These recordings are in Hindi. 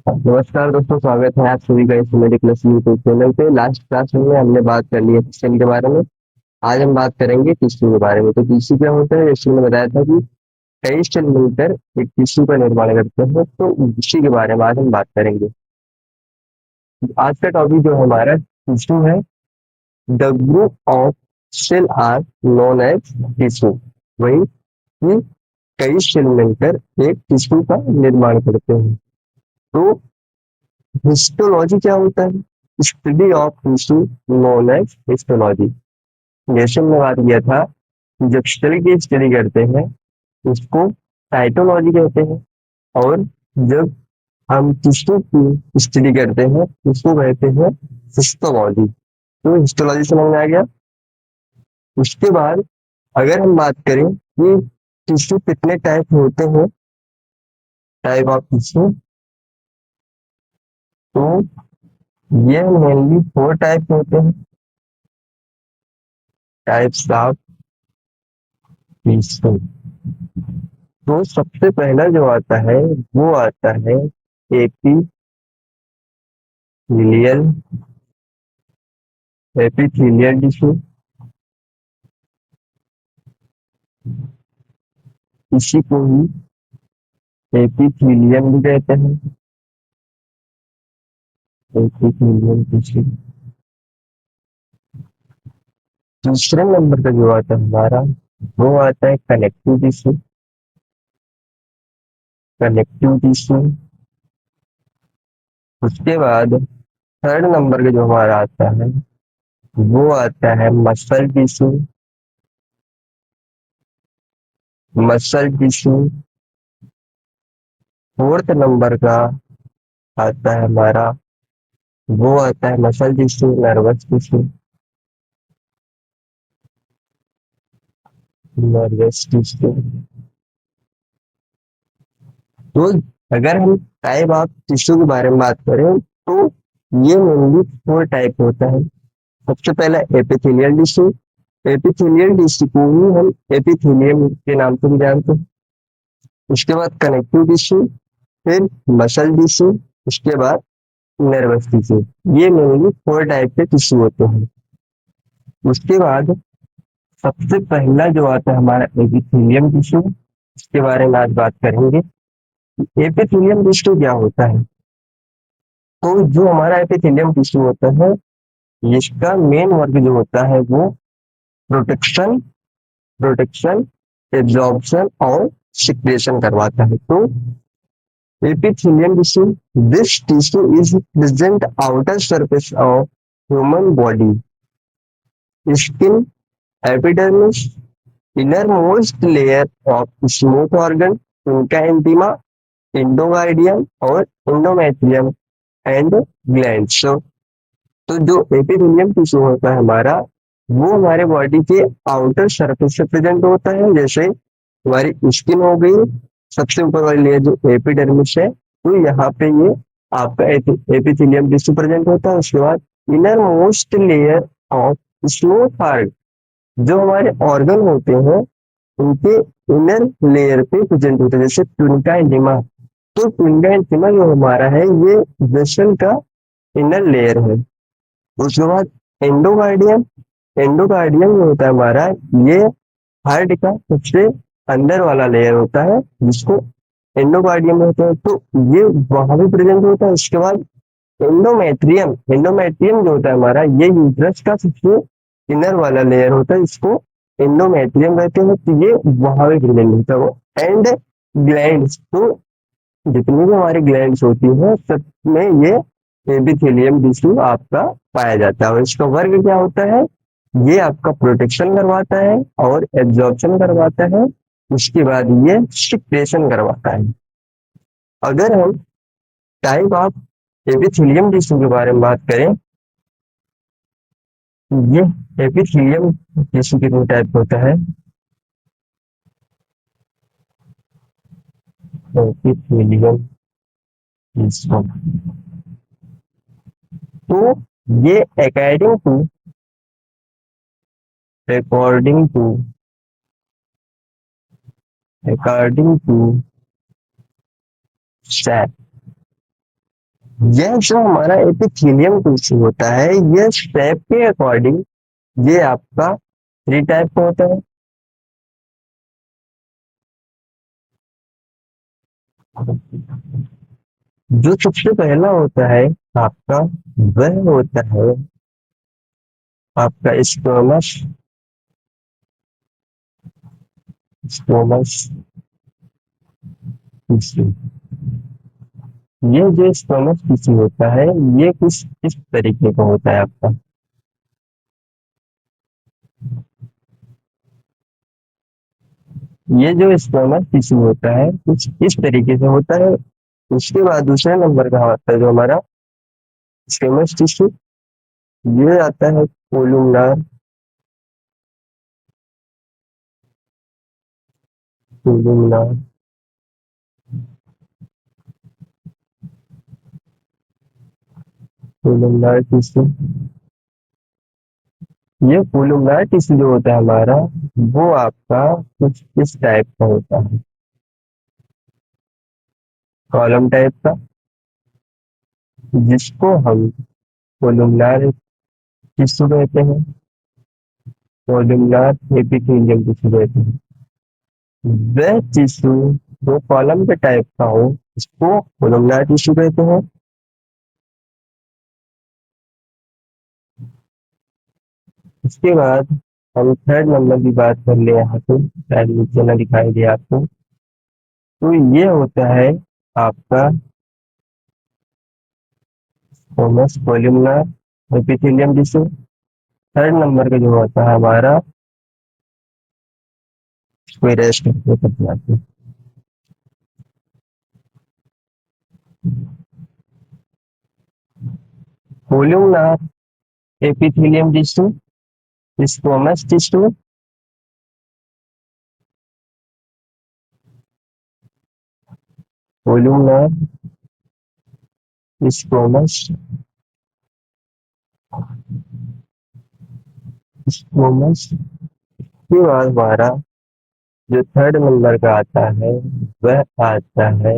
नमस्कार दोस्तों, स्वागत है आप सभी का इस मेडिक्लस यूट्यूब चैनल पे। लास्ट क्लास में हमने बात कर ली है टिश्यू के बारे में। आज हम बात करेंगे टिश्यू के बारे में। तो टिश्यू क्या होता है, जैसे मैंने बताया था कि कई सेल मिलकर एक टिश्यू का निर्माण करते हैं, तो इसी के बारे में आज हम बात करेंगे। आज का टॉपिक जो हमारा टिश्यू है, the group of cell are known as tissue. वही कि कई सेल मिलकर एक टिश्यू का निर्माण करते हैं। तो हिस्टोलॉजी क्या होता है? Study of tissue known as histology. जैसे हमने बात किया था, जब सेल की स्टडी करते हैं उसको साइटोलॉजी कहते हैं, और जब हम टिश्यू की स्टडी करते हैं उसको कहते हैं हिस्टोलॉजी। तो हिस्टोलॉजी समझ में आ गया। उसके बाद अगर हम बात करें कि टिश्यू कितने टाइप होते हैं, टाइप ऑफ टिश्यू, तो ये मेनली 4 टाइप होते हैं, टाइप्स ऑफ टिश्यू। तो सबसे पहला जो आता है वो आता है एपिथेलियल एपिथेलियल टिश्यू। इसी को ही एपिथेलियम भी कहते हैं, एपिथेलियल टिश्यू। दूसरे नंबर का जो आता है हमारा, वो आता है कनेक्टिव टिश्यू। Connective tissue. उसके बाद थर्ड नंबर का जो हमारा आता है वो आता है muscle tissue. Muscle tissue. Fourth number का आता है हमारा, वो आता है muscle tissue, nervous tissue. Nervous tissue. तो अगर हम टाइप ऑफ टिश्यू के बारे में बात करें तो ये मेनली 4 टाइप होता है। सबसे पहला एपिथेलियल टिश्यू। एपिथेलियल टिश्यू को ही हम एपिथेलियम के नाम से भी जानते हैं। उसके बाद कनेक्टिव टिश्यू, फिर मसल टिश्यू, उसके बाद नर्वस टिश्यू। ये मेनली 4 टाइप के टिश्यू होते हैं। उसके बाद सबसे पहला जो आता है हमारा एपिथेलियम टिश्यू, इसके बारे में आज बात करेंगे। एपिथेलियम टिश्यू क्या होता है? तो जो हमारा एपिथेलियम टिश्यू होता है, इसका मेन वर्क जो होता है वो प्रोटेक्शन प्रोटेक्शन एब्जॉर्प्शन और सिक्रेशन करवाता है। तो epithelium tissue, this tissue is present outer surface of human body, skin, epidermis, innermost layer of smooth organ, उनका इंटीमा, इंडोगार्डियम और इंडोमेट्रियम एंड ग्लैंड्स। तो जो एपिथेलियम टिश्यू होता है हमारा, वो हमारे बॉडी के आउटर सरफेस से प्रेजेंट होता है। जैसे हमारी स्किन हो गई, सबसे ऊपर वाली लेयर जो एपिडर्मिस है, तो यहाँ पे ये आपका एपिथेलियम टिश्यू प्रेजेंट होता है। उसके बाद inner most layer of smooth part, जो हमारे ऑर्गन होते हैं उनके इनर लेयर पे प्रेजेंट होते हैं, जैसे ट्विनका इंटीमा। तो ट्विनका इंटीमा जो हमारा है, ये वेसल का इनर लेयर है। उसके बाद एंडोकार्डियम। एंडोकार्डियम जो होता है हमारा, ये हार्ट का सबसे अंदर वाला लेयर होता है, जिसको एंडोकार्डियम होता है। तो ये वहां भी प्रेजेंट होता है। इसके बाद एंडोमेट्रियम। एंडोमेट्रियम जो होता है हमारा, ये यूट्रस का सबसे इनर वाला लेयर होता है, इसको एंडोमेट्रियम कहते हैं। तो ये वहां भी प्रेजेंट होता है वो। एंड ग्लैंड्स, तो जितनी भी हमारी ग्लैंड्स होती हैं सब में ये एपिथेलियम टिश्यू आपका पाया जाता है। और इसका वर्क क्या होता है? ये आपका प्रोटेक्शन करवाता है और एब्जॉर्प्शन करवाता है। उसके बाद ये सिक्रेशन करवाता है। अगर हम टाइप ऑफ एपिथेलियम टिश्यू के बारे में बात करें, ये एपिथेलियम टिश्यू कितने टाइप होता है? एपिथेलियम टिश्यू, तो ये अकॉर्डिंग टू अकॉर्डिंग टू सेप। यह जो हमारा एपिथेलियम टिश्यू होता है, यह सेप के अकॉर्डिंग ये आपका थ्री टाइप का होता है। जो सबसे पहला होता है आपका, वह होता है आपका स्क्वैमस। Squamous tissue. ये जो स्क्वैमस टिश्यू होता है, ये कुछ इस तरीके का होता है आपका। ये जो स्क्वैमस टिश्यू होता है कुछ इस तरीके से होता है। उसके बाद दूसरे नंबर का होता है जो हमारा स्क्वैमस टिश्यू, ये आता है कोलुमनार। Columnar columnar tissue. ये कोलुमनार टिश्यू जो होता है हमारा, वो आपका कुछ इस टाइप का होता है, कॉलम टाइप का, जिसको हम कोलुमनार टिश्यू कहते हैं। कोलुमनार एपिथेलियम टिश्यू कहते हैं। वह टिश्यू जो कॉलम के टाइप का हो, इसको कोलुमनार टिश्यू कहते हैं। इसके बाद हम थर्ड नंबर की बात कर ले, यहाँ पे शायद नीचे ना दिखाई दे आपको। तो ये होता है आपका थॉमस columnar epithelium tissue. Third number का जो होता है हमारा, कोई रेस्ट करते हैं। Columnar epithelium tissue, squamous tissue, columnar squamous squamous. के बाद हमारा जो थर्ड नंबर का आता है, वह आता है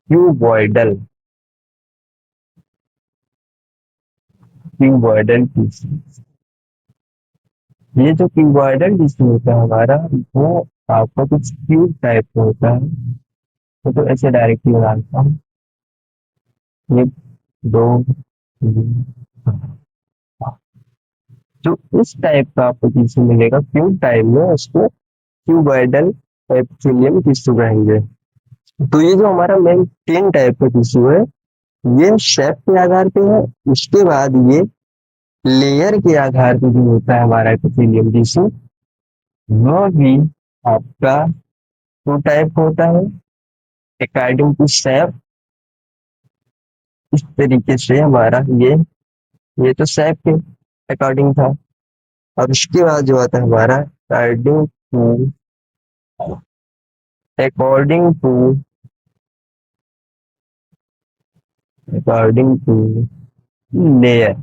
क्यूबॉइडल। Cuboidal tissue. ये जो क्यूबॉइडल टिश्यू होता है हमारा, वो आपका कुछ क्यूब टाइप का होता है। तो ऐसे डायरेक्टली बनाता हूँ, ये दो तीन, जो इस टाइप का आपको टिश्यू मिलेगा क्यूब टाइप में, उसको क्यूबॉइडल एपिथेलियम टिश्यू कहेंगे। तो ये जो हमारा मेन तीन टाइप का टिश्यू है, ये शेप के आधार पे है। उसके बाद ये लेयर के आधार पे जो होता है हमारा एपिथेलियम टिश्यू, वह भी आपका टू टाइप होता है अकॉर्डिंग टू शेप। इस तरीके से हमारा ये तो शेप के अकॉर्डिंग था। अब इसके बाद जो आता है हमारा according to according to according to layer.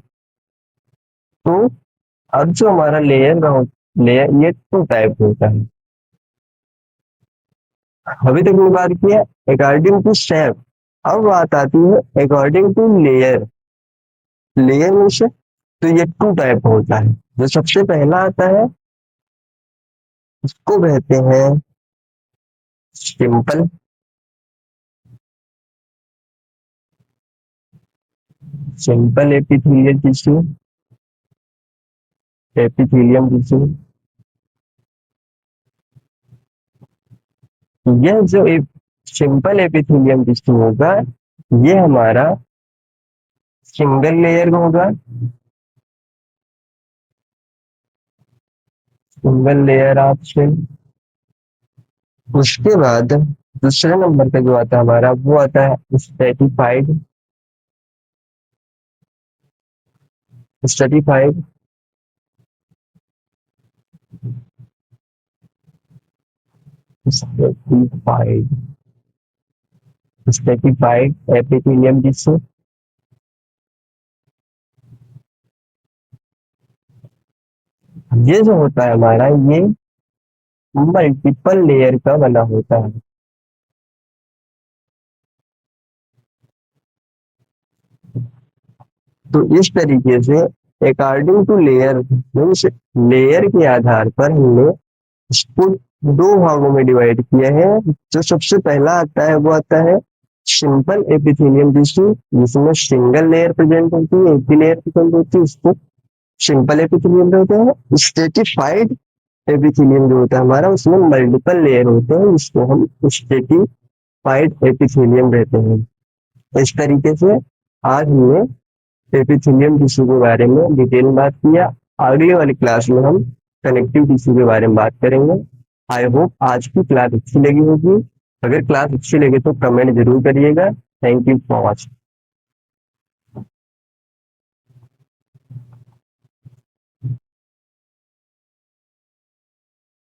तो अब जो हमारा लेयर ये टू टाइप होता है। अभी तक हमने बात की है अकॉर्डिंग टू शेप। अब बात आती है अकॉर्डिंग टू लेयर। लेयर में से तो ये टू टाइप होता है। जो सबसे पहला आता है, इसको कहते हैं simple. Simple epithelial tissue, epithelium tissue. यह जो सिंपल एपिथेलियम टिश्यू होगा, ये हमारा सिंगल लेयर का होगा। Single layer option. उसके बाद दूसरे नंबर पे जो आता है हमारा, वो आता है stratified. Stratified stratified stratified epithelium tissue. ये जो होता है हमारा, ये मल्टीपल लेयर का बना होता है। तो इस तरीके से according to layer means layer के आधार पर हमने इसको दो भागों में डिवाइड किया है। जो सबसे पहला आता है वो आता है सिंपल एपिथेलियम टिश्यू, जिसमें सिंगल लेयर प्रेजेंट होती है, एक ही लेयर प्रेजेंट होती है, उसको सिंपल एपिथेलियम होते हैं। स्ट्रेटिफाइड एपिथेलियम जो होता है हमारा, उसमें मल्टीपल लेयर होते हैं, जिसको हम स्ट्रेटिफाइड एपिथेलियम कहते हैं। इस तरीके से आज हमने एपिथेलियम टिश्यू के बारे में डिटेल में बात किया। अगली वाली क्लास में हम कनेक्टिव टिश्यू के बारे में बात करेंगे। आई होप आज की क्लास अच्छी लगी होगी। अगर क्लास अच्छी लगे तो कमेंट जरूर करिएगा। Thank you for watching.